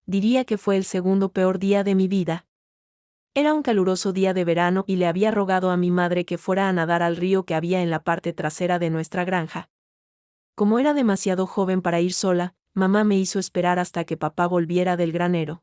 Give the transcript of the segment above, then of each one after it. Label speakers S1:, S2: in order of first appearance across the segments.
S1: diría que fue el segundo peor día de mi vida. Era un caluroso día de verano y le había rogado a mi madre que fuera a nadar al río que había en la parte trasera de nuestra granja. Como era demasiado joven para ir sola, mamá me hizo esperar hasta que papá volviera del granero.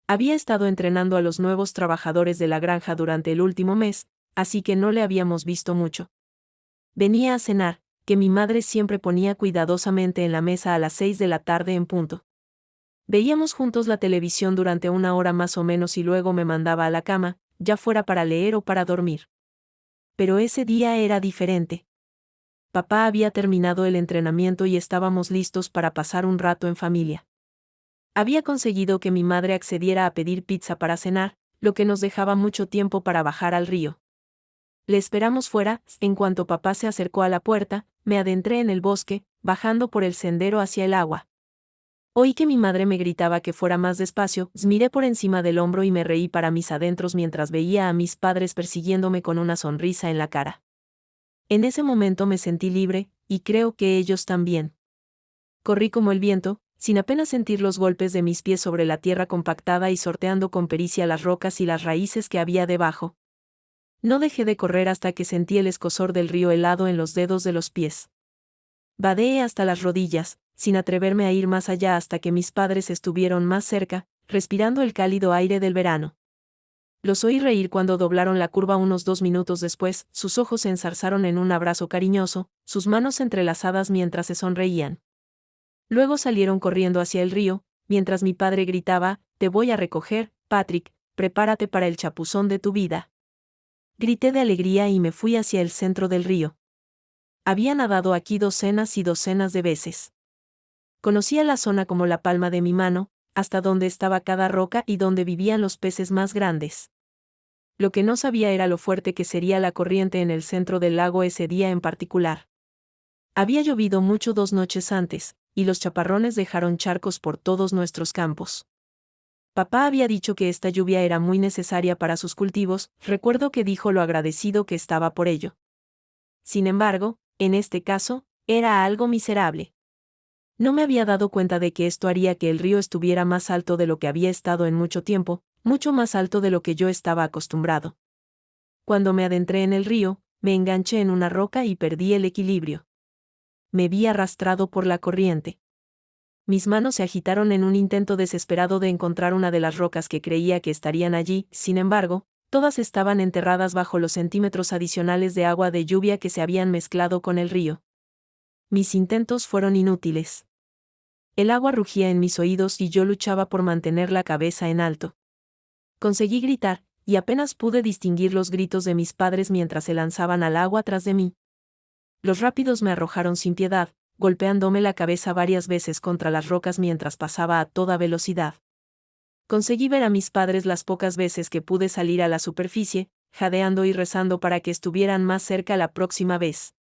S1: Había estado entrenando a los nuevos trabajadores de la granja durante el último mes, así que no le habíamos visto mucho. Venía a cenar, que mi madre siempre ponía cuidadosamente en la mesa a las 6 de la tarde en punto. Veíamos juntos la televisión durante una hora más o menos y luego me mandaba a la cama, ya fuera para leer o para dormir. Pero ese día era diferente. Papá había terminado el entrenamiento y estábamos listos para pasar un rato en familia. Había conseguido que mi madre accediera a pedir pizza para cenar, lo que nos dejaba mucho tiempo para bajar al río. Le esperamos fuera. En cuanto papá se acercó a la puerta, me adentré en el bosque, bajando por el sendero hacia el agua. Oí que mi madre me gritaba que fuera más despacio, miré por encima del hombro y me reí para mis adentros mientras veía a mis padres persiguiéndome con una sonrisa en la cara. En ese momento me sentí libre, y creo que ellos también. Corrí como el viento, sin apenas sentir los golpes de mis pies sobre la tierra compactada y sorteando con pericia las rocas y las raíces que había debajo. No dejé de correr hasta que sentí el escozor del río helado en los dedos de los pies. Vadeé hasta las rodillas, sin atreverme a ir más allá hasta que mis padres estuvieron más cerca, respirando el cálido aire del verano. Los oí reír cuando doblaron la curva unos 2 minutos después, sus ojos se enzarzaron en un abrazo cariñoso, sus manos entrelazadas mientras se sonreían. Luego salieron corriendo hacia el río, mientras mi padre gritaba, «Te voy a recoger, Patrick, prepárate para el chapuzón de tu vida». Grité de alegría y me fui hacia el centro del río. Había nadado aquí docenas y docenas de veces. Conocía la zona como la palma de mi mano, hasta donde estaba cada roca y donde vivían los peces más grandes. Lo que no sabía era lo fuerte que sería la corriente en el centro del lago ese día en particular. Había llovido mucho 2 noches antes, y los chaparrones dejaron charcos por todos nuestros campos. Papá había dicho que esta lluvia era muy necesaria para sus cultivos, recuerdo que dijo lo agradecido que estaba por ello. Sin embargo, en este caso, era algo miserable. No me había dado cuenta de que esto haría que el río estuviera más alto de lo que había estado en mucho tiempo, mucho más alto de lo que yo estaba acostumbrado. Cuando me adentré en el río, me enganché en una roca y perdí el equilibrio. Me vi arrastrado por la corriente. Mis manos se agitaron en un intento desesperado de encontrar una de las rocas que creía que estarían allí, sin embargo, todas estaban enterradas bajo los centímetros adicionales de agua de lluvia que se habían mezclado con el río. Mis intentos fueron inútiles. El agua rugía en mis oídos y yo luchaba por mantener la cabeza en alto. Conseguí gritar, y apenas pude distinguir los gritos de mis padres mientras se lanzaban al agua tras de mí. Los rápidos me arrojaron sin piedad, golpeándome la cabeza varias veces contra las rocas mientras pasaba a toda velocidad. Conseguí ver a mis padres las pocas veces que pude salir a la superficie, jadeando y rezando para que estuvieran más cerca la próxima vez.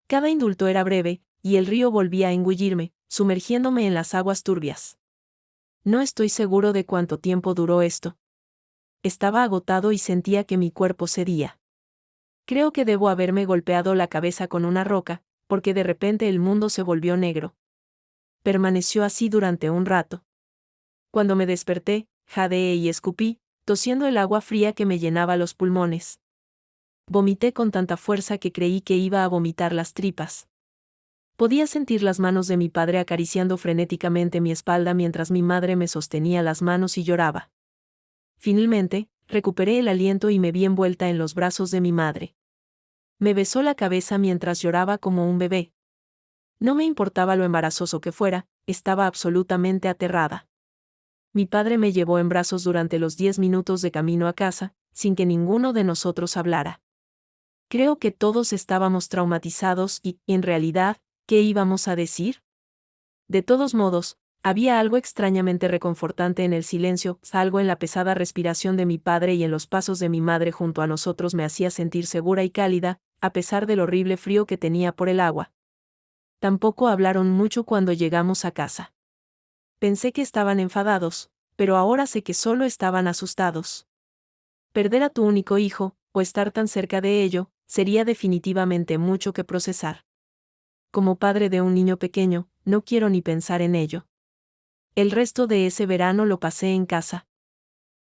S1: Cada indulto era breve, y el río volvía a engullirme, sumergiéndome en las aguas turbias. No estoy seguro de cuánto tiempo duró esto. Estaba agotado y sentía que mi cuerpo cedía. Creo que debo haberme golpeado la cabeza con una roca, porque de repente el mundo se volvió negro. Permaneció así durante un rato. Cuando me desperté, jadeé y escupí, tosiendo el agua fría que me llenaba los pulmones. Vomité con tanta fuerza que creí que iba a vomitar las tripas. Podía sentir las manos de mi padre acariciando frenéticamente mi espalda mientras mi madre me sostenía las manos y lloraba. Finalmente, recuperé el aliento y me vi envuelta en los brazos de mi madre. Me besó la cabeza mientras lloraba como un bebé. No me importaba lo embarazoso que fuera, estaba absolutamente aterrada. Mi padre me llevó en brazos durante los 10 minutos de camino a casa, sin que ninguno de nosotros hablara. Creo que todos estábamos traumatizados y, en realidad, ¿qué íbamos a decir? De todos modos, había algo extrañamente reconfortante en el silencio, algo en la pesada respiración de mi padre y en los pasos de mi madre junto a nosotros me hacía sentir segura y cálida, a pesar del horrible frío que tenía por el agua. Tampoco hablaron mucho cuando llegamos a casa. Pensé que estaban enfadados, pero ahora sé que solo estaban asustados. Perder a tu único hijo, o estar tan cerca de ello, sería definitivamente mucho que procesar. Como padre de un niño pequeño, no quiero ni pensar en ello. El resto de ese verano lo pasé en casa.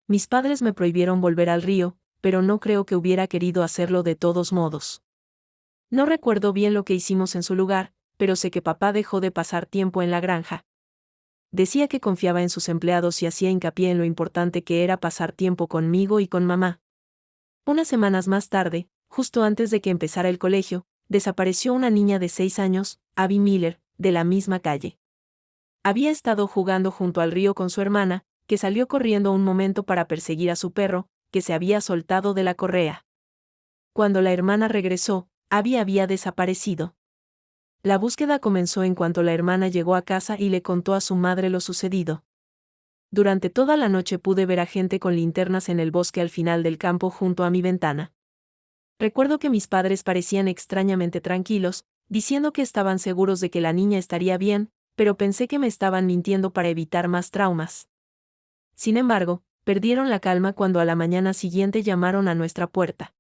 S1: Mis padres me prohibieron volver al río, pero no creo que hubiera querido hacerlo de todos modos. No recuerdo bien lo que hicimos en su lugar, pero sé que papá dejó de pasar tiempo en la granja. Decía que confiaba en sus empleados y hacía hincapié en lo importante que era pasar tiempo conmigo y con mamá. Unas semanas más tarde, justo antes de que empezara el colegio, desapareció una niña de 6 años, Abby Miller, de la misma calle. Había estado jugando junto al río con su hermana, que salió corriendo un momento para perseguir a su perro, que se había soltado de la correa. Cuando la hermana regresó, Abby había desaparecido. La búsqueda comenzó en cuanto la hermana llegó a casa y le contó a su madre lo sucedido. Durante toda la noche pude ver a gente con linternas en el bosque al final del campo junto a mi ventana. Recuerdo que mis padres parecían extrañamente tranquilos, diciendo que estaban seguros de que la niña estaría bien, pero pensé que me estaban mintiendo para evitar más traumas. Sin embargo, perdieron la calma cuando a la mañana siguiente llamaron a nuestra puerta.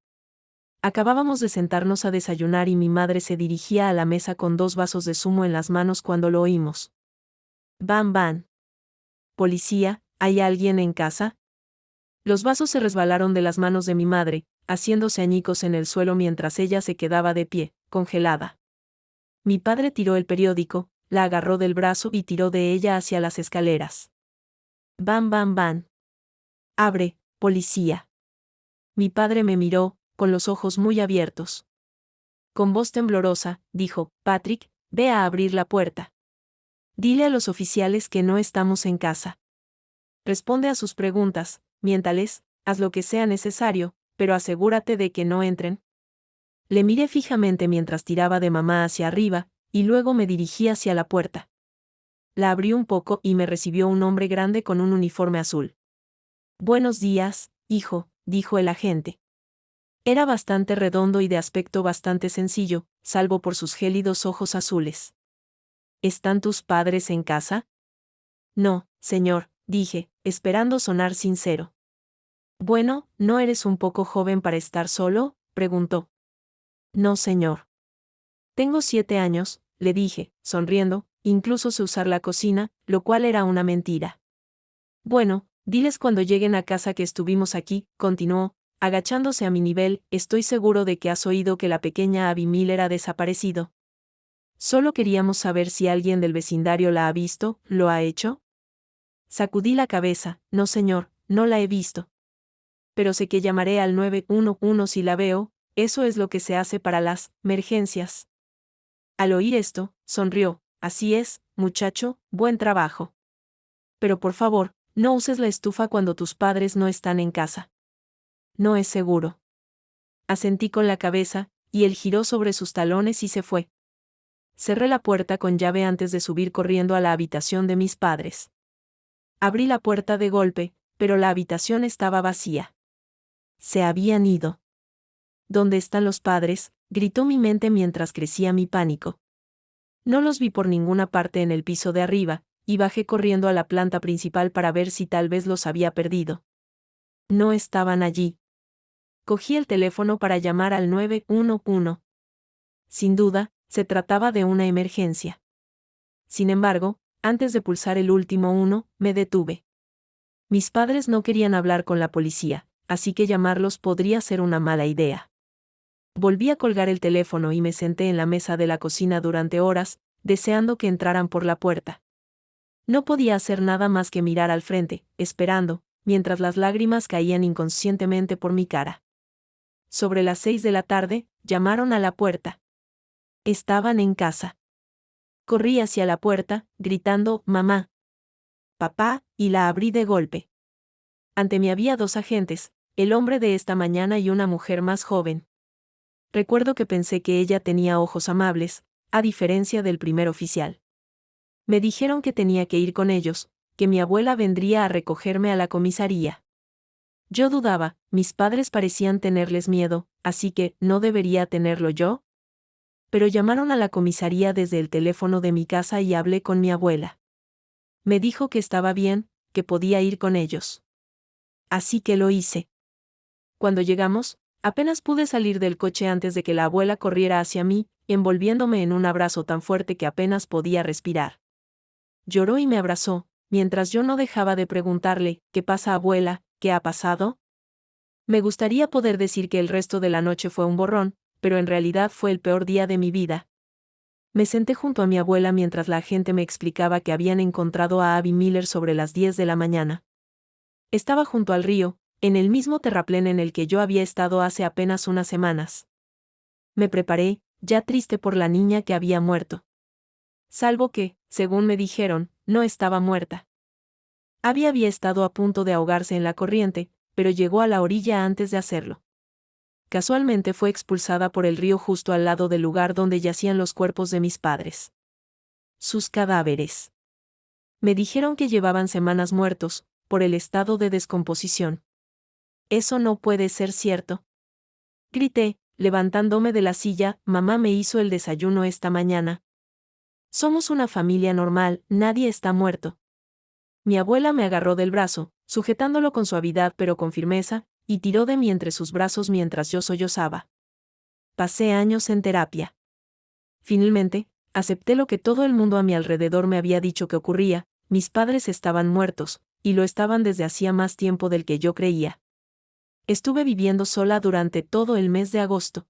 S1: Acabábamos de sentarnos a desayunar y mi madre se dirigía a la mesa con 2 vasos de zumo en las manos cuando lo oímos. «Van, van. Policía, ¿hay alguien en casa?» Los vasos se resbalaron de las manos de mi madre, haciéndose añicos en el suelo mientras ella se quedaba de pie, congelada. Mi padre tiró el periódico, la agarró del brazo y tiró de ella hacia las escaleras. «Van, van, van. Abre, policía». Mi padre me miró, con los ojos muy abiertos. Con voz temblorosa, dijo: «Patrick, ve a abrir la puerta. Dile a los oficiales que no estamos en casa. Responde a sus preguntas, miéntales, haz lo que sea necesario, pero asegúrate de que no entren». Le miré fijamente mientras tiraba de mamá hacia arriba, y luego me dirigí hacia la puerta. La abrí un poco y me recibió un hombre grande con un uniforme azul. «Buenos días, hijo», dijo el agente. Era bastante redondo y de aspecto bastante sencillo, salvo por sus gélidos ojos azules. «¿Están tus padres en casa?» «No, señor», dije, esperando sonar sincero. «Bueno, ¿no eres un poco joven para estar solo?», preguntó. «No, señor. Tengo 7 años», le dije, sonriendo, incluso sé usar la cocina, lo cual era una mentira. «Bueno, diles cuando lleguen a casa que estuvimos aquí», continuó, agachándose a mi nivel. «Estoy seguro de que has oído que la pequeña Abby Miller ha desaparecido. Solo queríamos saber si alguien del vecindario la ha visto, ¿lo ha hecho?». Sacudí la cabeza. «No, señor, no la he visto. Pero sé que llamaré al 911 si la veo, eso es lo que se hace para las emergencias». Al oír esto, sonrió. «Así es, muchacho, buen trabajo. Pero por favor, no uses la estufa cuando tus padres no están en casa. No es seguro». Asentí con la cabeza, y él giró sobre sus talones y se fue. Cerré la puerta con llave antes de subir corriendo a la habitación de mis padres. Abrí la puerta de golpe, pero la habitación estaba vacía. Se habían ido. «¿Dónde están los padres?», gritó mi mente mientras crecía mi pánico. No los vi por ninguna parte en el piso de arriba, y bajé corriendo a la planta principal para ver si tal vez los había perdido. No estaban allí. Cogí el teléfono para llamar al 911. Sin duda, se trataba de una emergencia. Sin embargo, antes de pulsar el último 1, me detuve. Mis padres no querían hablar con la policía, así que llamarlos podría ser una mala idea. Volví a colgar el teléfono y me senté en la mesa de la cocina durante horas, deseando que entraran por la puerta. No podía hacer nada más que mirar al frente, esperando, mientras las lágrimas caían inconscientemente por mi cara. Sobre las 6 de la tarde, llamaron a la puerta. Estaban en casa. Corrí hacia la puerta, gritando: «Mamá, papá», y la abrí de golpe. Ante mí había 2 agentes, el hombre de esta mañana y una mujer más joven. Recuerdo que pensé que ella tenía ojos amables, a diferencia del primer oficial. Me dijeron que tenía que ir con ellos, que mi abuela vendría a recogerme a la comisaría. Yo dudaba, mis padres parecían tenerles miedo, así que, ¿no debería tenerlo yo? Pero llamaron a la comisaría desde el teléfono de mi casa y hablé con mi abuela. Me dijo que estaba bien, que podía ir con ellos. Así que lo hice. Cuando llegamos, apenas pude salir del coche antes de que la abuela corriera hacia mí, envolviéndome en un abrazo tan fuerte que apenas podía respirar. Lloró y me abrazó, mientras yo no dejaba de preguntarle, ¿qué pasa, abuela? ¿Qué ha pasado? Me gustaría poder decir que el resto de la noche fue un borrón, pero en realidad fue el peor día de mi vida. Me senté junto a mi abuela mientras la gente me explicaba que habían encontrado a Abby Miller sobre las 10 de la mañana. Estaba junto al río, en el mismo terraplén en el que yo había estado hace apenas unas semanas. Me preparé, ya triste por la niña que había muerto. Salvo que, según me dijeron, no estaba muerta. Abby había estado a punto de ahogarse en la corriente, pero llegó a la orilla antes de hacerlo. Casualmente fue expulsada por el río justo al lado del lugar donde yacían los cuerpos de mis padres. Sus cadáveres. Me dijeron que llevaban semanas muertos, por el estado de descomposición. Eso no puede ser cierto. Grité, levantándome de la silla, mamá me hizo el desayuno esta mañana. Somos una familia normal, nadie está muerto. Mi abuela me agarró del brazo, sujetándolo con suavidad pero con firmeza, y tiró de mí entre sus brazos mientras yo sollozaba. Pasé años en terapia. Finalmente, acepté lo que todo el mundo a mi alrededor me había dicho que ocurría: mis padres estaban muertos, y lo estaban desde hacía más tiempo del que yo creía. Estuve viviendo sola durante todo el mes de agosto.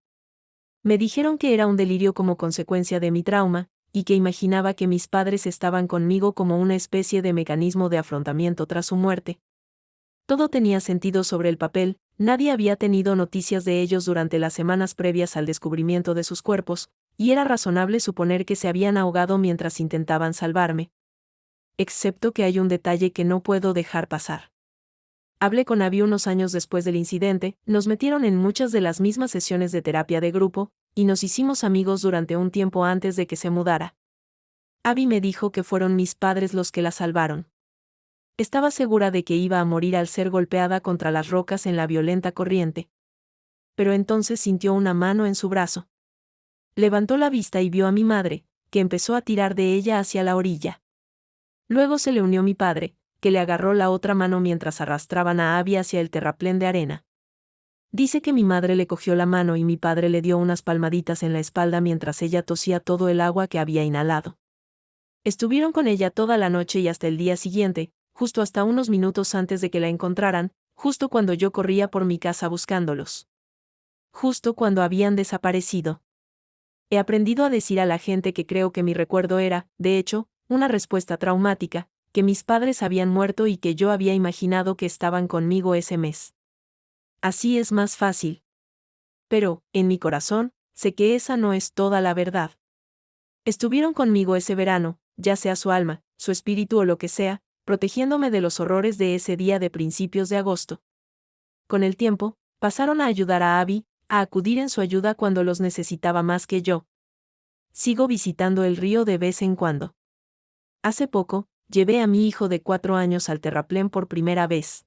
S1: Me dijeron que era un delirio como consecuencia de mi trauma, y que imaginaba que mis padres estaban conmigo como una especie de mecanismo de afrontamiento tras su muerte. Todo tenía sentido sobre el papel, nadie había tenido noticias de ellos durante las semanas previas al descubrimiento de sus cuerpos, y era razonable suponer que se habían ahogado mientras intentaban salvarme. Excepto que hay un detalle que no puedo dejar pasar. Hablé con Abby unos años después del incidente, nos metieron en muchas de las mismas sesiones de terapia de grupo, y nos hicimos amigos durante un tiempo antes de que se mudara. Abby me dijo que fueron mis padres los que la salvaron. Estaba segura de que iba a morir al ser golpeada contra las rocas en la violenta corriente. Pero entonces sintió una mano en su brazo. Levantó la vista y vio a mi madre, que empezó a tirar de ella hacia la orilla. Luego se le unió mi padre, que le agarró la otra mano mientras arrastraban a Abby hacia el terraplén de arena. Dice que mi madre le cogió la mano y mi padre le dio unas palmaditas en la espalda mientras ella tosía todo el agua que había inhalado. Estuvieron con ella toda la noche y hasta el día siguiente, justo hasta unos minutos antes de que la encontraran, justo cuando yo corría por mi casa buscándolos. Justo cuando habían desaparecido. He aprendido a decir a la gente que creo que mi recuerdo era, de hecho, una respuesta traumática, que mis padres habían muerto y que yo había imaginado que estaban conmigo ese mes. Así es más fácil. Pero, en mi corazón, sé que esa no es toda la verdad. Estuvieron conmigo ese verano, ya sea su alma, su espíritu o lo que sea, protegiéndome de los horrores de ese día de principios de agosto. Con el tiempo, pasaron a ayudar a Abby, a acudir en su ayuda cuando los necesitaba más que yo. Sigo visitando el río de vez en cuando. Hace poco, llevé a mi hijo de 4 años al terraplén por primera vez.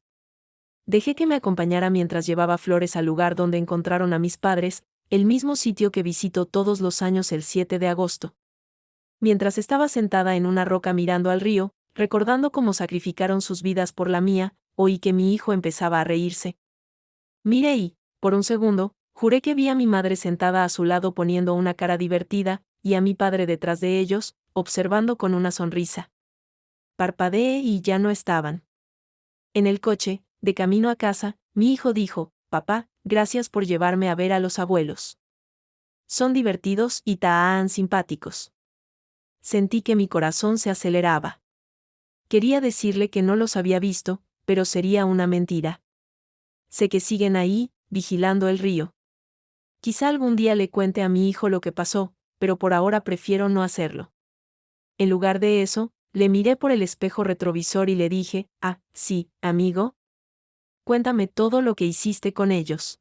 S1: Dejé que me acompañara mientras llevaba flores al lugar donde encontraron a mis padres, el mismo sitio que visito todos los años el 7 de agosto. Mientras estaba sentada en una roca mirando al río, recordando cómo sacrificaron sus vidas por la mía, oí que mi hijo empezaba a reírse. Miré y, por un segundo, juré que vi a mi madre sentada a su lado poniendo una cara divertida, y a mi padre detrás de ellos, observando con una sonrisa. Parpadeé y ya no estaban. En el coche, de camino a casa, mi hijo dijo: «Papá, gracias por llevarme a ver a los abuelos. Son divertidos y tan simpáticos». Sentí que mi corazón se aceleraba. Quería decirle que no los había visto, pero sería una mentira. Sé que siguen ahí, vigilando el río. Quizá algún día le cuente a mi hijo lo que pasó, pero por ahora prefiero no hacerlo. En lugar de eso, le miré por el espejo retrovisor y le dije: «Ah, sí, amigo. Cuéntame todo lo que hiciste con ellos».